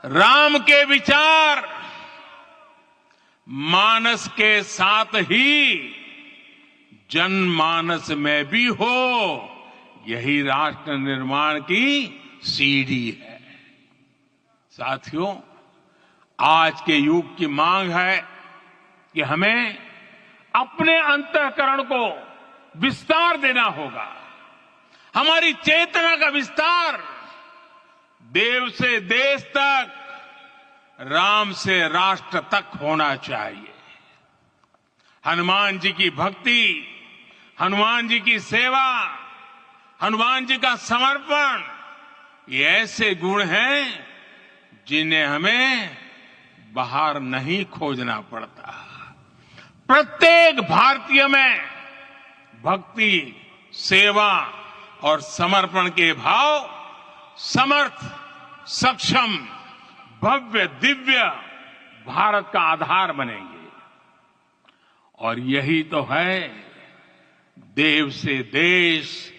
राम के विचार मानस के साथ ही जनमानस में भी हो, यही राष्ट्र निर्माण की सीढ़ी है। साथियों, आज के युग की मांग है कि हमें अपने अंतःकरण को विस्तार देना होगा। हमारी चेतना का विस्तार देव से देश तक, राम से राष्ट्र तक होना चाहिए। हनुमान जी की भक्ति, हनुमान जी की सेवा, हनुमान जी का समर्पण, ये ऐसे गुण हैं जिन्हें हमें बाहर नहीं खोजना पड़ता। प्रत्येक भारतीय में भक्ति, सेवा और समर्पण के भाव समर्थ, सक्षम, भव्य, दिव्य भारत का आधार बनेंगे। और यही तो है देव से देश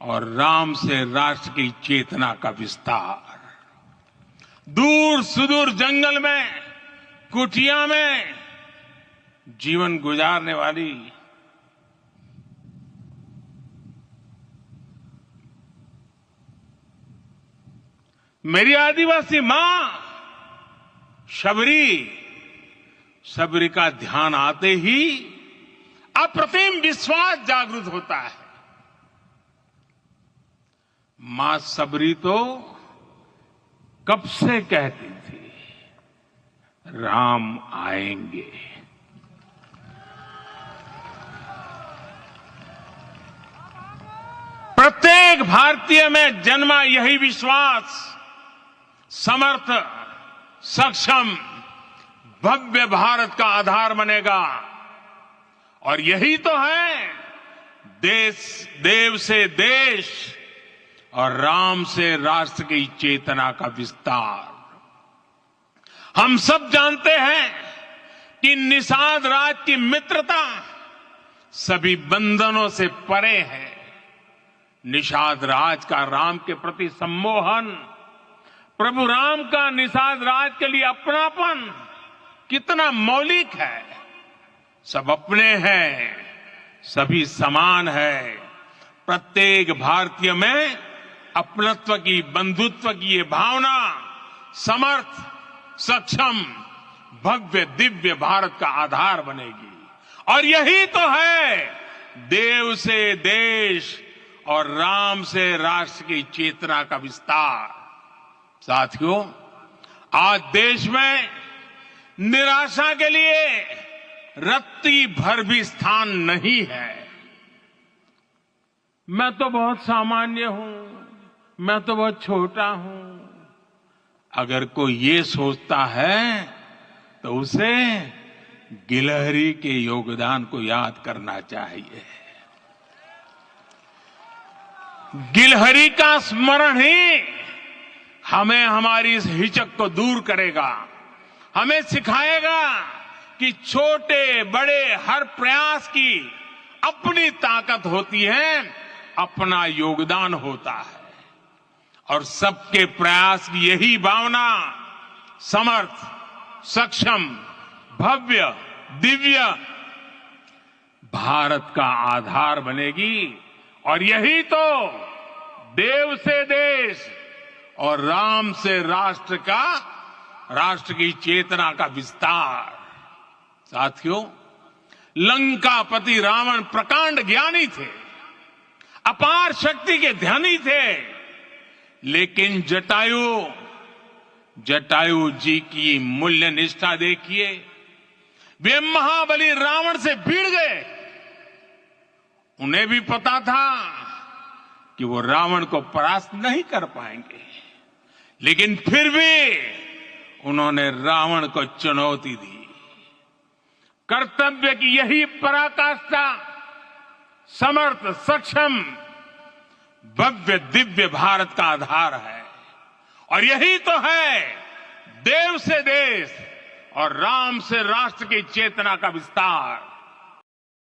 और राम से राष्ट्र की चेतना का विस्तार। दूर सुदूर जंगल में, कुटिया में जीवन गुजारने वाली मेरी आदिवासी मां शबरी का ध्यान आते ही अप्रतिम विश्वास जागृत होता है। मां शबरी तो कब से कहती थी, राम आएंगे। प्रत्येक भारतीय में जन्मा यही विश्वास समर्थ, सक्षम, भव्य भारत का आधार बनेगा। और यही तो है देव से देश और राम से राष्ट्र की चेतना का विस्तार। हम सब जानते हैं कि निषाद राज की मित्रता सभी बंधनों से परे है। निषाद राज का राम के प्रति सम्मोहन, प्रभु राम का निषाद राज के लिए अपनापन कितना मौलिक है। सब अपने हैं, सभी समान है। प्रत्येक भारतीय में अपनत्व की, बंधुत्व की ये भावना समर्थ, सक्षम, भव्य, दिव्य भारत का आधार बनेगी। और यही तो है देव से देश और राम से राष्ट्र की चेतना का विस्तार। साथियों, आज देश में निराशा के लिए रत्ती भर भी स्थान नहीं है। मैं तो बहुत सामान्य हूं, मैं तो बहुत छोटा हूं। अगर कोई ये सोचता है तो उसे गिलहरी के योगदान को याद करना चाहिए। गिलहरी का स्मरण ही हमें हमारी इस हिचक को दूर करेगा, हमें सिखाएगा कि छोटे बड़े हर प्रयास की अपनी ताकत होती है, अपना योगदान होता है। और सबके प्रयास की यही भावना समर्थ, सक्षम, भव्य, दिव्य भारत का आधार बनेगी। और यही तो देव से देश और राम से राष्ट्र की चेतना का विस्तार। साथियों, लंकापति रावण प्रकांड ज्ञानी थे, अपार शक्ति के धनी थे, लेकिन जटायु जी की मूल्य निष्ठा देखिए। वे महाबली रावण से भिड़ गए। उन्हें भी पता था कि वो रावण को परास्त नहीं कर पाएंगे, लेकिन फिर भी उन्होंने रावण को चुनौती दी। कर्तव्य की यही पराकाष्ठा समर्थ, सक्षम, भव्य, दिव्य भारत का आधार है। और यही तो है देव से देश और राम से राष्ट्र की चेतना का विस्तार।